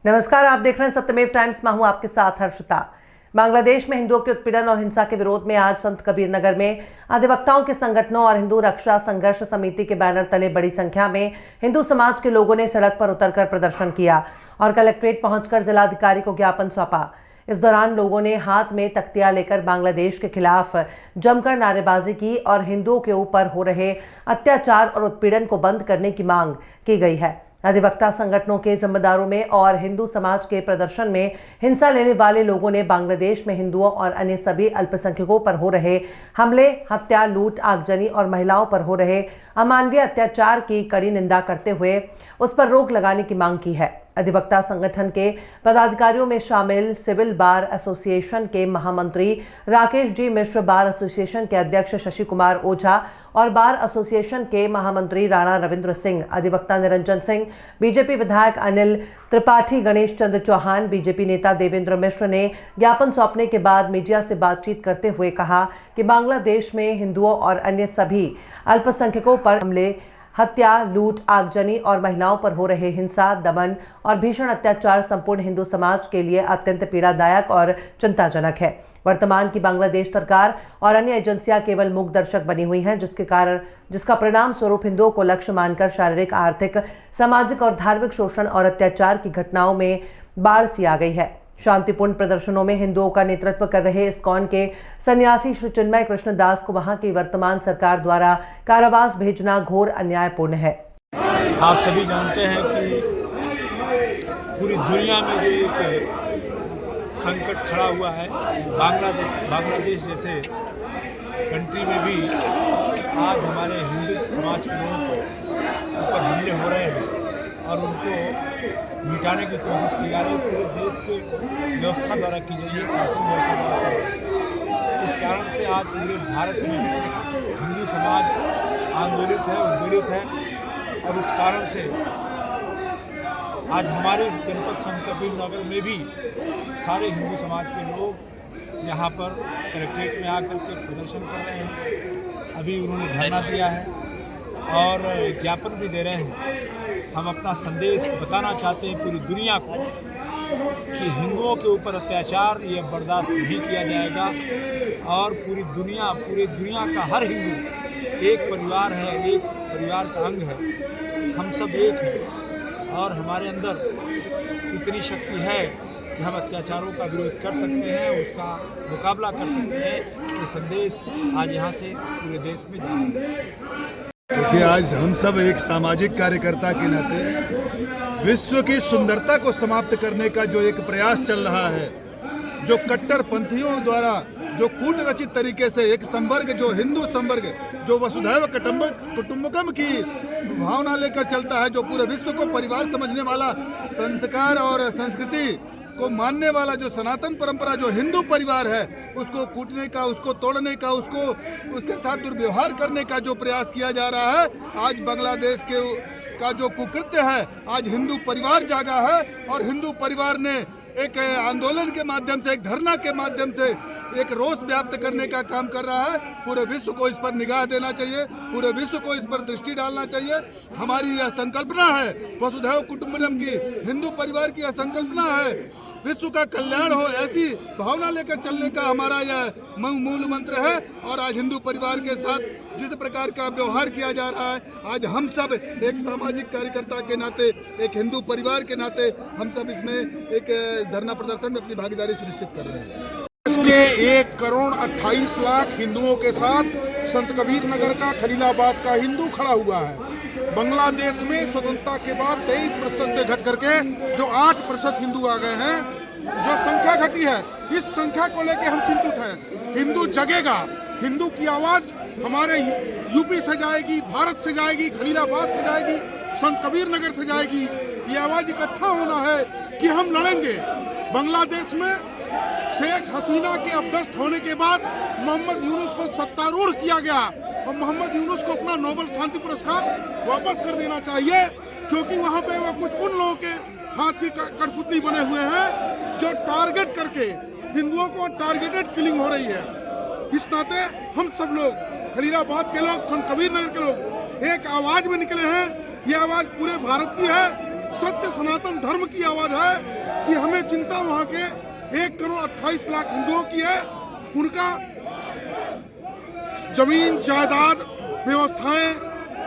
नमस्कार, आप देख रहे हैं सत्यमेव टाइम्स। मैं हूं आपके साथ हर्षिता। बांग्लादेश में हिंदुओं के उत्पीड़न और हिंसा के विरोध में आज संत कबीर नगर में अधिवक्ताओं के संगठनों और हिंदू रक्षा संघर्ष समिति के बैनर तले बड़ी संख्या में हिंदू समाज के लोगों ने सड़क पर उतरकर प्रदर्शन किया और कलेक्ट्रेट पहुंचकर जिलाधिकारी को ज्ञापन सौंपा। इस दौरान लोगों ने हाथ में तख्तियां लेकर बांग्लादेश के खिलाफ जमकर नारेबाजी की और हिंदुओं के ऊपर हो रहे अत्याचार और उत्पीड़न को बंद करने की मांग की गई है। अधिवक्ता संगठनों के जिम्मेदारों में और हिंदू समाज के प्रदर्शन में हिंसा लेने वाले लोगों ने बांग्लादेश में हिंदुओं और अन्य सभी अल्पसंख्यकों पर हो रहे हमले, हत्या, लूट, आगजनी और महिलाओं पर हो रहे अमानवीय अत्याचार की कड़ी निंदा करते हुए उस पर रोक लगाने की मांग की है। अधिवक्ता संगठन के पदाधिकारियों में शामिल सिविल बार एसोसिएशन के महामंत्री राकेश जी मिश्र, बार एसोसिएशन के अध्यक्ष शशि कुमार ओझा और बार एसोसिएशन के महामंत्री राणा रविंद्र सिंह, अधिवक्ता निरंजन सिंह, बीजेपी विधायक अनिल त्रिपाठी, गणेश चंद्र चौहान, बीजेपी नेता देवेंद्र मिश्र ने ज्ञापन सौंपने के बाद मीडिया से बातचीत करते हुए कहा कि बांग्लादेश में हिंदुओं और अन्य सभी अल्पसंख्यकों पर हमले, हत्या, लूट, आगजनी और महिलाओं पर हो रहे हिंसा, दमन और भीषण अत्याचार संपूर्ण हिंदू समाज के लिए अत्यंत पीड़ादायक और चिंताजनक है। वर्तमान की बांग्लादेश सरकार और अन्य एजेंसियां केवल मूक दर्शक बनी हुई हैं, जिसका परिणाम स्वरूप हिंदुओं को लक्ष्य मानकर शारीरिक, आर्थिक, सामाजिक और धार्मिक शोषण और अत्याचार की घटनाओं में बाढ़ सी आ गई है। शांतिपूर्ण प्रदर्शनों में हिंदुओं का नेतृत्व कर रहे इस्कॉन के सन्यासी श्री चिन्मय कृष्ण दास को वहां की वर्तमान सरकार द्वारा कारावास भेजना घोर अन्यायपूर्ण है। आप सभी जानते हैं कि पूरी दुनिया में जो एक संकट खड़ा हुआ है, बांग्लादेश जैसे कंट्री में भी आज हमारे हिंदू समाज के लोगों के ऊपर हमले हो रहे हैं और उनको मिटाने की कोशिश की जा रही है। पूरे देश के व्यवस्था द्वारा की जा रही है, शासन व्यवस्था द्वारा की जा रही है। इस कारण से आज पूरे भारत में हिंदू समाज आंदोलित है, उद्वेलित है और उस कारण से आज हमारे इस जनपद संत कबीर नगर में भी सारे हिंदू समाज के लोग यहाँ पर कलेक्ट्रेट में आकर के प्रदर्शन कर रहे हैं। अभी उन्होंने धरना दिया है और ज्ञापन भी दे रहे हैं। हम अपना संदेश बताना चाहते हैं पूरी दुनिया को कि हिंदुओं के ऊपर अत्याचार ये बर्दाश्त नहीं किया जाएगा और पूरी दुनिया का हर हिंदू एक परिवार है, एक परिवार का अंग है। हम सब एक हैं और हमारे अंदर इतनी शक्ति है कि हम अत्याचारों का विरोध कर सकते हैं, उसका मुकाबला कर सकते हैं। ये संदेश आज यहाँ से पूरे देश में जा रहा है। देखिए, आज हम सब एक सामाजिक कार्यकर्ता के नाते विश्व की सुंदरता को समाप्त करने का जो एक प्रयास चल रहा है, जो कट्टरपंथियों द्वारा जो कूट रचित तरीके से एक संवर्ग, जो हिंदू संवर्ग, जो वसुधैव कुटुंबकम की भावना लेकर चलता है, जो पूरे विश्व को परिवार समझने वाला, संस्कार और संस्कृति को मानने वाला जो सनातन परंपरा, जो हिंदू परिवार है, उसको कूटने का, उसको तोड़ने का, उसके साथ दुर्व्यवहार करने का जो प्रयास किया जा रहा है, आज बांग्लादेश का जो कुकृत्य है, आज हिंदू परिवार जागा है और हिंदू परिवार ने एक आंदोलन के माध्यम से, एक धरना के माध्यम से एक रोष व्याप्त करने का काम कर रहा है। पूरे विश्व को इस पर निगाह देना चाहिए, पूरे विश्व को इस पर दृष्टि डालना चाहिए। हमारी यह संकल्पना है, वसुधैव कुटुंबकम की, हिंदू परिवार की यह संकल्पना है, विश्व का कल्याण हो, ऐसी भावना लेकर चलने का हमारा यह मूल मंत्र है। और आज हिंदू परिवार के साथ जिस प्रकार का व्यवहार किया जा रहा है, आज हम सब एक सामाजिक कार्यकर्ता के नाते, एक हिंदू परिवार के नाते, हम सब इसमें एक धरना प्रदर्शन में अपनी भागीदारी सुनिश्चित कर रहे हैं। देश के 1,28,00,000 हिंदुओं के साथ संत कबीर नगर का, खलीलाबाद का हिंदू खड़ा हुआ है। बांग्लादेश में स्वतंत्रता के बाद 23% से घट करके जो 8% हिंदू आ गए हैं, जो संख्या घटी है, इस संख्या को लेकर हम चिंतित हैं। हिंदू जगेगा, हिंदू की आवाज हमारे यूपी से जाएगी, भारत से जाएगी, खलीलाबाद से जाएगी, संत कबीर नगर से जाएगी। ये आवाज इकट्ठा होना है कि हम लड़ेंगे। बांग्लादेश में शेख हसीना के अपदस्थ होने के बाद मोहम्मद यूनुस को सत्तारूढ़ किया गया और मोहम्मद यूनुस को अपना नोबेल शांति पुरस्कार वापस कर देना चाहिए, क्योंकि वहाँ पे वो कुछ उन लोगों के हाथ की कठपुतली बने हुए हैं जो टारगेट करके हिंदुओं को टारगेटेड किलिंग हो रही है। इस नाते हम सब लोग, खलीलाबाद के लोग, संत कबीर नगर के लोग एक आवाज में निकले हैं। ये आवाज पूरे भारत की है सत्य सनातन धर्म की आवाज है कि हमें चिंता वहां के 1,28,00,000 हिंदुओं की है। उनका जमीन जायदाद व्यवस्थाएं,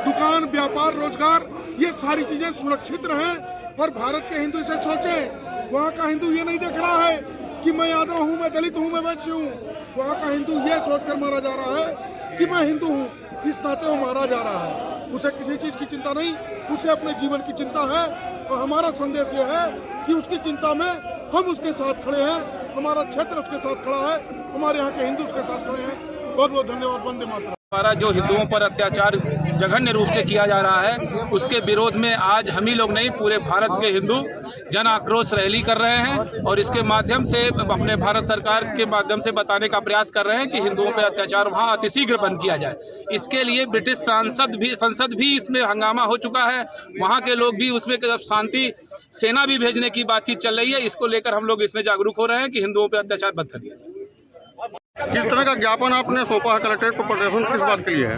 दुकान, व्यापार, रोजगार, ये सारी चीजें सुरक्षित रहें और भारत के हिंदू इसे सोचें। वहाँ का हिंदू ये नहीं देख रहा है कि मैं यादव हूँ, मैं दलित हूँ, मैं वैश्य हूँ। वहाँ का हिंदू ये सोचकर मारा जा रहा है कि मैं हिंदू हूँ, इस नाते वो मारा जा रहा है। उसे किसी चीज की चिंता नहीं, उसे अपने जीवन की चिंता है। और हमारा संदेश ये है कि उसकी चिंता में हम उसके साथ खड़े हैं, हमारा क्षेत्र उसके साथ खड़ा है, हमारे यहाँ के हिंदू उसके साथ खड़े हैं। बहुत बहुत धन्यवाद। वंदे मातरम। हमारा जो हिंदुओं पर अत्याचार जघन्य रूप से किया जा रहा है, उसके विरोध में आज हम ही लोग नहीं, पूरे भारत के हिंदू जन आक्रोश रैली कर रहे हैं और इसके माध्यम से अपने भारत सरकार के माध्यम से बताने का प्रयास कर रहे हैं कि हिंदुओं पर अत्याचार वहाँ अतिशीघ्र बंद किया जाए। इसके लिए ब्रिटिश संसद भी इसमें हंगामा हो चुका है, वहाँ के लोग भी उसमें शांति सेना भी भेजने की बातचीत चल रही है। इसको लेकर हम लोग इसमें जागरूक हो रहे हैं कि हिंदुओं पर अत्याचार बंद कर दिया जाए। किस तरह का ज्ञापन आपने सौंपा है कलेक्ट्रेट पर? प्रदर्शन किस बात के लिए है?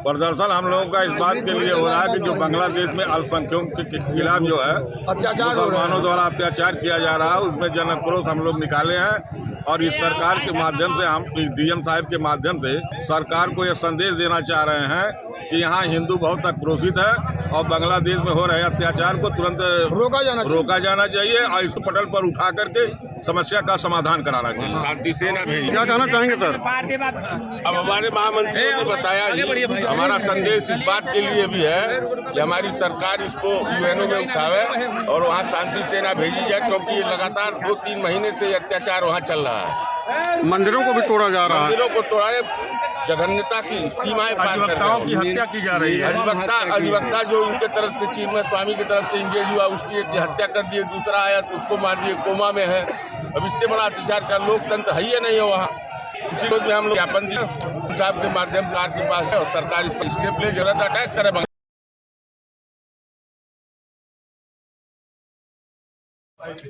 प्रदर्शन हम लोगों का इस बात के लिए हो रहा है कि जो बांग्लादेश में अल्पसंख्यकों के खिलाफ जो है मुसलमानों द्वारा अत्याचार किया जा रहा है, उसमें जन आक्रोश हम लोग निकाले हैं और इस सरकार के माध्यम से, हम डीएम साहब के माध्यम से सरकार को यह संदेश देना चाह रहे हैं कि यहाँ हिंदू बहुत आक्रोशित है और बांग्लादेश में हो रहे अत्याचार को तुरंत रोका जाना चाहिए और इस पटल पर उठा करके समस्या का समाधान कराना चाहिए। शांति सेना भेजिए। क्या कहना चाहेंगे सर? अब हमारे महामंत्री ने बताया ही, हमारा संदेश इस बात के लिए भी है कि हमारी सरकार इसको यूएनओ में उठावे और वहाँ शांति सेना भेजी जाए, क्योंकि ये लगातार 2-3 महीने से अत्याचार वहाँ चल रहा है। मंदिरों को भी तोड़ा जा रहा है, मंदिरों को तोड़ाने, जघन्यता की सीमाएं पार कर रहे हैं। की हत्या की जा रही है। अधिवक्ता जो उनके तरफ से चिन्मय स्वामी की तरफ से इंगेज हुआ, उसकी एक हत्या कर दिए, दूसरा आया तो उसको मार दिए, कोमा में है। अब इससे बड़ा अत्याचार का लोकतंत्र है ही नहीं है वहाँ। इसी रोज में हम लोग ज्ञापन दिया साहब के माध्यम से सरकार के पास है और सरकार इस पर स्टेप ले, जरूरत अटैक करे।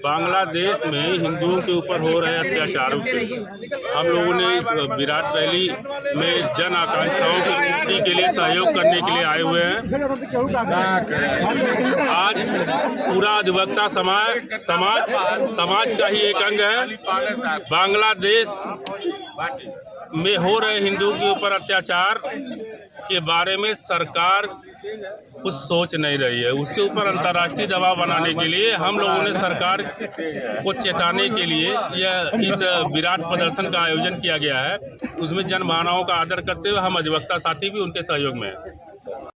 बांग्लादेश में हिंदुओं के ऊपर हो रहे अत्याचारों से हम लोगों ने इस विराट रैली में जन आकांक्षाओं की पूर्ति के लिए सहयोग करने के लिए आए हुए हैं। आज पूरा अधिवक्ता समाज का ही एक अंग है। बांग्लादेश में हो रहे हिंदुओं के ऊपर अत्याचार के बारे में सरकार कुछ सोच नहीं रही है। उसके ऊपर अंतर्राष्ट्रीय दबाव बनाने के लिए हम लोगों ने सरकार को चेताने के लिए यह इस विराट प्रदर्शन का आयोजन किया गया है। उसमें जनमानवों का आदर करते हुए हम अधिवक्ता साथी भी उनके सहयोग में हैं।